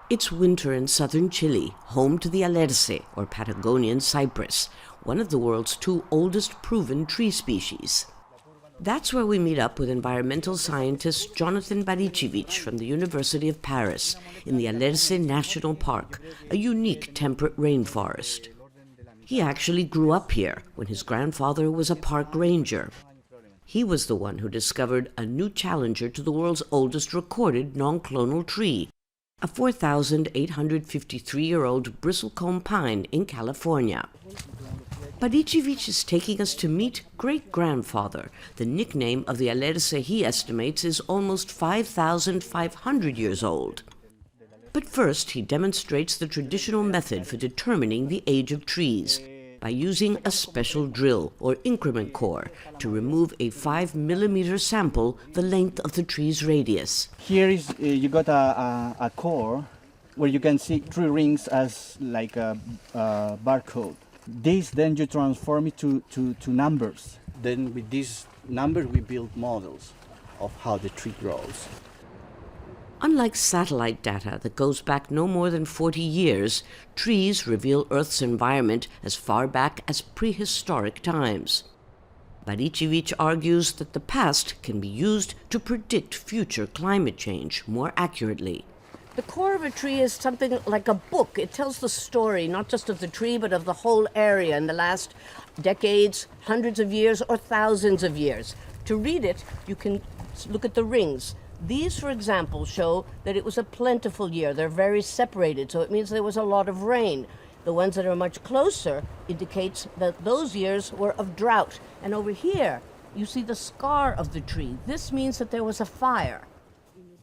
It's winter in southern Chile, home to the Alerce, or Patagonian cypress, one of the world's two oldest proven tree species. That's where we meet up with environmental scientist Jonathan Barichevich from the University of Paris in the Alerce National Park, a unique temperate rainforest. He actually grew up here when his grandfather was a park ranger. He was the one who discovered a new challenger to the world's oldest recorded non-clonal tree, a 4,853-year-old bristlecone pine in California. Barichevich is taking us to meet great-grandfather. The nickname of the Alerce, he estimates, is almost 5,500 years old. But first, he demonstrates the traditional method for determining the age of trees by using a special drill, or increment core, to remove a 5-millimeter sample the length of the tree's radius. Here is you got a core where you can see 3 rings as like a barcode. This then you transform it to numbers. Then with these numbers we build models of how the tree grows. Unlike satellite data that goes back no more than 40 years, trees reveal Earth's environment as far back as prehistoric times. Barichevich argues that the past can be used to predict future climate change more accurately. The core of a tree is something like a book. It tells the story, not just of the tree, but of the whole area in the last decades, hundreds of years, or thousands of years. To read it, you can look at the rings. These, for example, show that it was a plentiful year. They're very separated, so it means there was a lot of rain. The ones that are much closer indicates that those years were of drought. And over here, you see the scar of the tree. This means that there was a fire.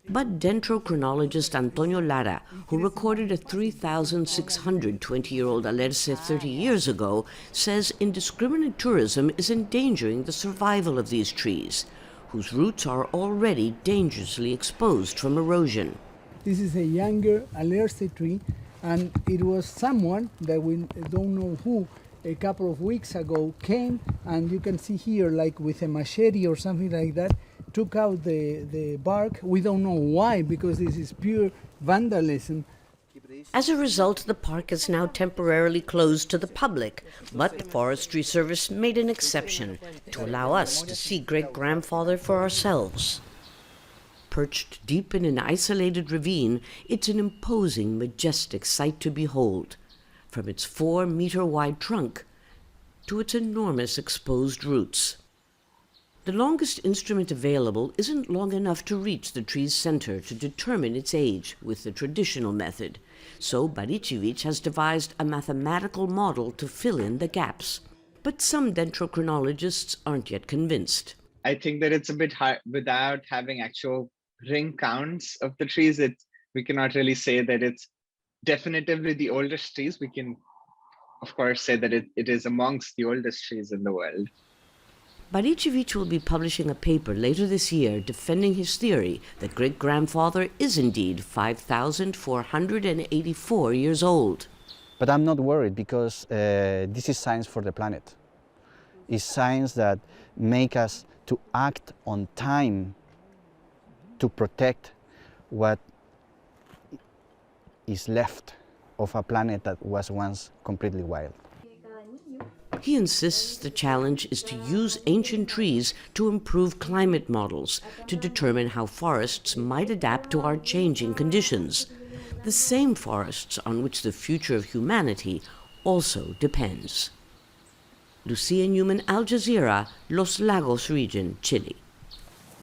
But dendrochronologist Antonio Lara, who recorded a 3,620-year-old Alerce 30 years ago, says indiscriminate tourism is endangering the survival of these trees, whose roots are already dangerously exposed from erosion. This is a younger Alerce tree, and it was someone that we don't know who, a couple of weeks ago came, and you can see here, like with a machete or something like that, took out the bark. We don't know why, because this is pure vandalism. As a result, the park is now temporarily closed to the public, but the Forestry Service made an exception to allow us to see great-grandfather for ourselves. Perched deep in an isolated ravine, it's an imposing, majestic sight to behold, from its 4-meter-wide trunk to its enormous exposed roots. The longest instrument available isn't long enough to reach the tree's center to determine its age with the traditional method, so Barichevich has devised a mathematical model to fill in the gaps. But some dendrochronologists aren't yet convinced. I think that it's a bit hard without having actual ring counts of the trees. We cannot really say that it's definitively the oldest trees. We can, of course, say that it is amongst the oldest trees in the world. Barichevich will be publishing a paper later this year defending his theory that great-grandfather is indeed 5,484 years old. But I'm not worried, because this is science for the planet. It's science that makes us to act on time to protect what is left of a planet that was once completely wild. He insists the challenge is to use ancient trees to improve climate models, to determine how forests might adapt to our changing conditions, the same forests on which the future of humanity also depends. Lucia Newman, Al Jazeera, Los Lagos region, Chile.